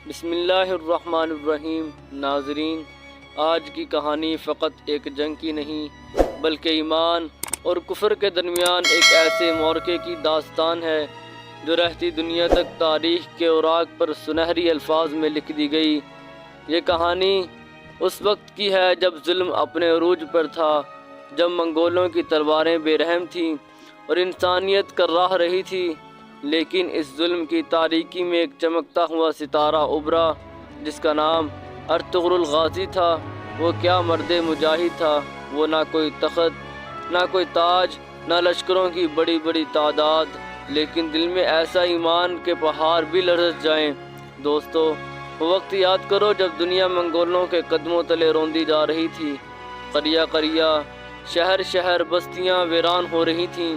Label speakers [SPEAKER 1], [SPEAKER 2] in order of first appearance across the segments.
[SPEAKER 1] بسم اللہ الرحمن الرحیم۔ ناظرین، آج کی کہانی فقط ایک جنگ کی نہیں بلکہ ایمان اور کفر کے درمیان ایک ایسے موقعے کی داستان ہے جو رہتی دنیا تک تاریخ کے اوراق پر سنہری الفاظ میں لکھ دی گئی۔ یہ کہانی اس وقت کی ہے جب ظلم اپنے عروج پر تھا، جب منگولوں کی تلواریں بے رحم تھیں اور انسانیت کرراہ رہی تھی، لیکن اس ظلم کی تاریکی میں ایک چمکتا ہوا ستارہ ابھرا جس کا نام ارطغرل غازی تھا۔ وہ کیا مرد مجاہد تھا! وہ نہ کوئی تخت، نہ کوئی تاج، نہ لشکروں کی بڑی بڑی تعداد، لیکن دل میں ایسا ایمان کے پہاڑ بھی لرز جائیں۔ دوستو، وہ وقت یاد کرو جب دنیا منگولوں کے قدموں تلے روندی جا رہی تھی۔ قریہ قریہ، شہر شہر، بستیاں ویران ہو رہی تھیں۔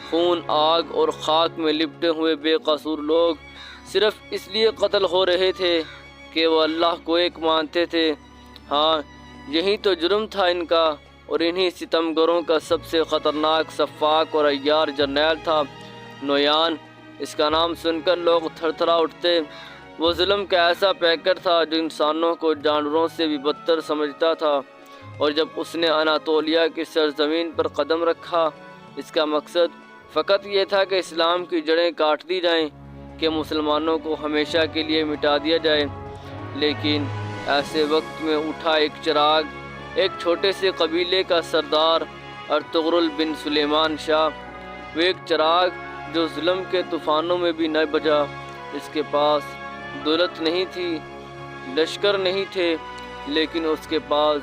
[SPEAKER 1] خون، آگ اور خاک میں لپٹے ہوئے بے قصور لوگ صرف اس لیے قتل ہو رہے تھے کہ وہ اللہ کو ایک مانتے تھے۔ ہاں، یہی تو جرم تھا ان کا، اور انہی ستمگروں کا سب سے خطرناک سفاک اور عیار جرنیل تھا نویان۔ اس کا نام سن کر لوگ تھر تھرا اٹھتے۔ وہ ظلم کا ایسا پیکر تھا جو انسانوں کو جانوروں سے بھی بدتر سمجھتا تھا، اور جب اس نے اناطولیہ کی سرزمین پر قدم رکھا، اس کا مقصد فقط یہ تھا کہ اسلام کی جڑیں کاٹ دی جائیں، کہ مسلمانوں کو ہمیشہ کے لیے مٹا دیا جائے۔ لیکن ایسے وقت میں اٹھا ایک چراغ، ایک چھوٹے سے قبیلے کا سردار ارطغرل بن سلیمان شاہ۔ وہ ایک چراغ جو ظلم کے طوفانوں میں بھی نہ بجھا۔ اس کے پاس دولت نہیں تھی، لشکر نہیں تھے، لیکن اس کے پاس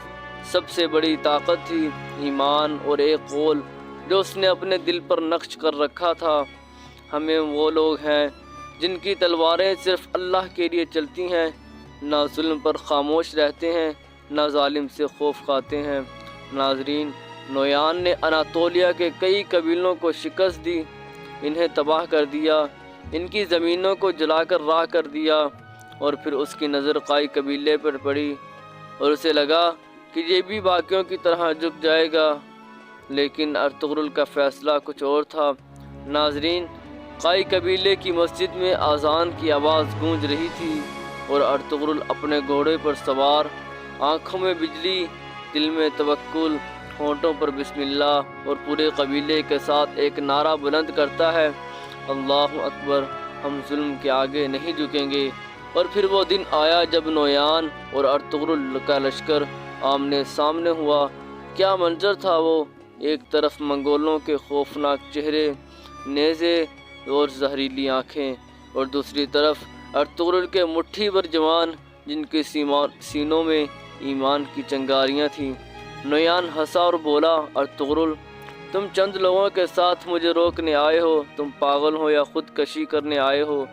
[SPEAKER 1] سب سے بڑی طاقت تھی، ایمان اور ایک قول جو اس نے اپنے دل پر نقش کر رکھا تھا۔ ہمیں وہ لوگ ہیں جن کی تلواریں صرف اللہ کے لیے چلتی ہیں، نہ ظلم پر خاموش رہتے ہیں، نہ ظالم سے خوف کھاتے ہیں۔ ناظرین، نویان نے اناطولیہ کے کئی قبیلوں کو شکست دی، انہیں تباہ کر دیا، ان کی زمینوں کو جلا کر راہ کر دیا، اور پھر اس کی نظر قائی قبیلے پر پڑی اور اسے لگا کہ یہ بھی باقیوں کی طرح جھک جائے گا، لیکن ارطغرل کا فیصلہ کچھ اور تھا۔ ناظرین، قائی قبیلے کی مسجد میں اذان کی آواز گونج رہی تھی، اور ارطغرل اپنے گھوڑے پر سوار، آنکھوں میں بجلی، دل میں توکل، ہونٹوں پر بسم اللہ، اور پورے قبیلے کے ساتھ ایک نعرہ بلند کرتا ہے، اللہ اکبر، ہم ظلم کے آگے نہیں جھکیں گے۔ اور پھر وہ دن آیا جب نویان اور ارطغرل کا لشکر آمنے سامنے ہوا۔ کیا منظر تھا وہ! ایک طرف منگولوں کے خوفناک چہرے، نیزے اور زہریلی آنکھیں، اور دوسری طرف ارطغرل کے مٹھی بھر جوان جن کے سینوں میں ایمان کی چنگاریاں تھیں۔ نویان ہنسا اور بولا، ارطغرل، تم چند لوگوں کے ساتھ مجھے روکنے آئے ہو، تم پاگل ہو یا خودکشی کرنے آئے ہو؟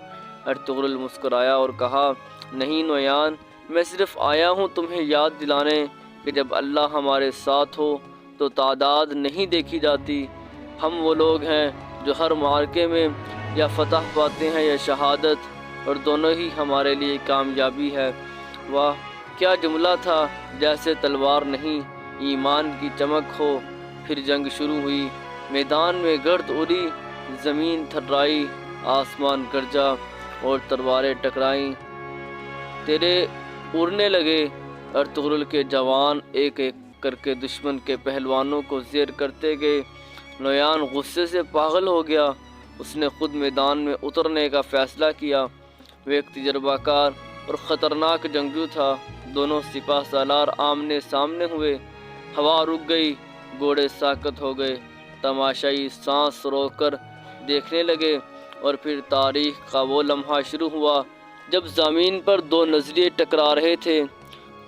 [SPEAKER 1] ارطغرل مسکرایا اور کہا، نہیں نویان، میں صرف آیا ہوں تمہیں یاد دلانے کہ جب اللہ ہمارے ساتھ ہو تو تعداد نہیں دیکھی جاتی۔ ہم وہ لوگ ہیں جو ہر معرکے میں یا فتح پاتے ہیں یا شہادت، اور دونوں ہی ہمارے لیے کامیابی ہے۔ واہ، کیا جملہ تھا! جیسے تلوار نہیں، ایمان کی چمک ہو۔ پھر جنگ شروع ہوئی، میدان میں گرد اڑی، زمین تھرائی، آسمان گرجا، اور تلواریں ٹکرائیں، تیرے اڑنے لگے۔ ارطغرل کے جوان ایک ایک کر کے دشمن کے پہلوانوں کو زیر کرتے گئے۔ نویان غصے سے پاگل ہو گیا، اس نے خود میدان میں اترنے کا فیصلہ کیا۔ وہ ایک تجربہ کار اور خطرناک جنگجو تھا۔ دونوں سپہ سالار آمنے سامنے ہوئے، ہوا رک گئی، گھوڑے ساکت ہو گئے، تماشائی سانس روک کر دیکھنے لگے، اور پھر تاریخ کا وہ لمحہ شروع ہوا جب زمین پر دو نظریے ٹکرا رہے تھے،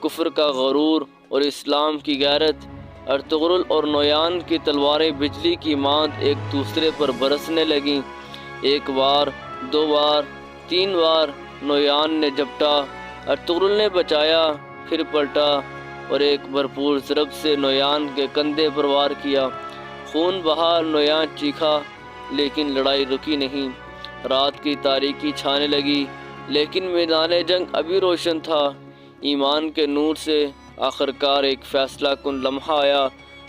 [SPEAKER 1] کفر کا غرور اور اسلام کی غیرت۔ ارطغرل اور نویان کی تلواریں بجلی کی ماند ایک دوسرے پر برسنے لگیں۔ ایک بار، دو بار، تین بار نویان نے جھپٹا، ارطغرل نے بچایا، پھر پلٹا، اور ایک بھرپور ضرب سے نویان کے کندھے پر وار کیا۔ خون بہا، نویان چیخا، لیکن لڑائی رکی نہیں۔ رات کی تاریکی چھانے لگی، لیکن میدان جنگ ابھی روشن تھا۔ ایمان کے نور سے آخرکار ایک فیصلہ کن لمحہ آیا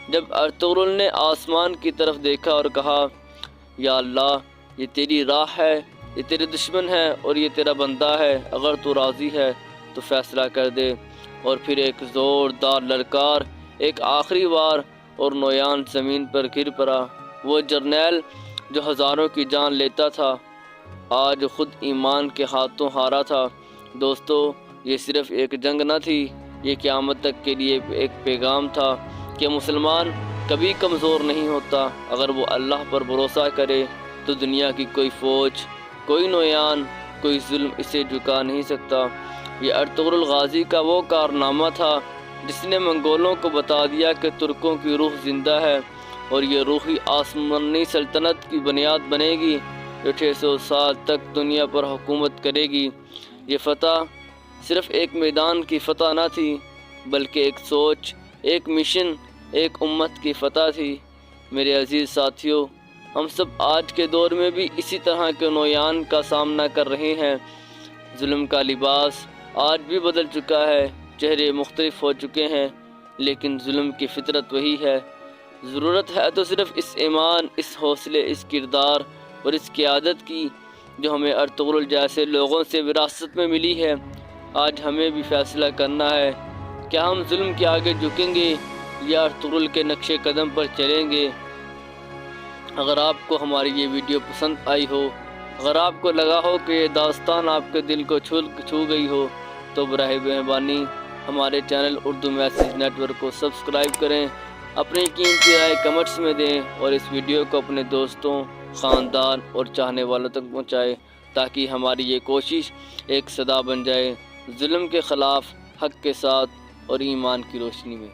[SPEAKER 1] جب ارطغرل نے آسمان کی طرف دیکھا اور کہا، یا اللہ، یہ تیری راہ ہے یہ تیرے دشمن ہے اور یہ تیرا بندہ ہے، اگر تو راضی ہے تو فیصلہ کر دے۔ اور پھر ایک زوردار للکار، ایک آخری وار، اور نویان زمین پر گر پڑا۔ وہ جرنیل جو ہزاروں کی جان لیتا تھا آج خود ایمان کے ہاتھوں ہارا تھا۔ دوستو، یہ صرف ایک جنگ نہ تھی، یہ قیامت تک کے لیے ایک پیغام تھا کہ مسلمان کبھی کمزور نہیں ہوتا۔ اگر وہ اللہ پر بھروسہ کرے تو دنیا کی کوئی فوج، کوئی نویان، کوئی ظلم اسے جھکا نہیں سکتا۔ یہ ارطغرل غازی کا وہ کارنامہ تھا جس نے منگولوں کو بتا دیا کہ ترکوں کی روح زندہ ہے، اور یہ روح ہی آسمانی سلطنت کی بنیاد بنے گی جو 600 سال تک دنیا پر حکومت کرے گی۔ یہ فتح صرف ایک میدان کی فتح نہ تھی، بلکہ ایک سوچ، ایک مشن، ایک امت کی فتح تھی۔ میرے عزیز ساتھیوں، ہم سب آج کے دور میں بھی اسی طرح کے نویان کا سامنا کر رہے ہیں۔ ظلم کا لباس آج بھی بدل چکا ہے، چہرے مختلف ہو چکے ہیں، لیکن ظلم کی فطرت وہی ہے۔ ضرورت ہے تو صرف اس ایمان، اس حوصلے، اس کردار اور اس قیادت کی جو ہمیں ارطغرل جیسے لوگوں سے وراثت میں ملی ہے۔ آج ہمیں بھی فیصلہ کرنا ہے، کیا ہم ظلم کے آگے جھکیں گے یا ارطغرل کے نقش قدم پر چلیں گے؟ اگر آپ کو ہماری یہ ویڈیو پسند آئی ہو، اگر آپ کو لگا ہو کہ یہ داستان آپ کے دل کو چھو گئی ہو، تو براہ مہربانی ہمارے channel Urdu message network کو سبسکرائب کریں، اپنی قیمتی رائے کمنٹس میں دیں، اور اس ویڈیو کو اپنے دوستوں، خاندان اور چاہنے والوں تک پہنچائیں تاکہ ہماری یہ کوشش ایک صدا بن جائے ظلم کے خلاف، حق کے ساتھ اور ایمان کی روشنی میں۔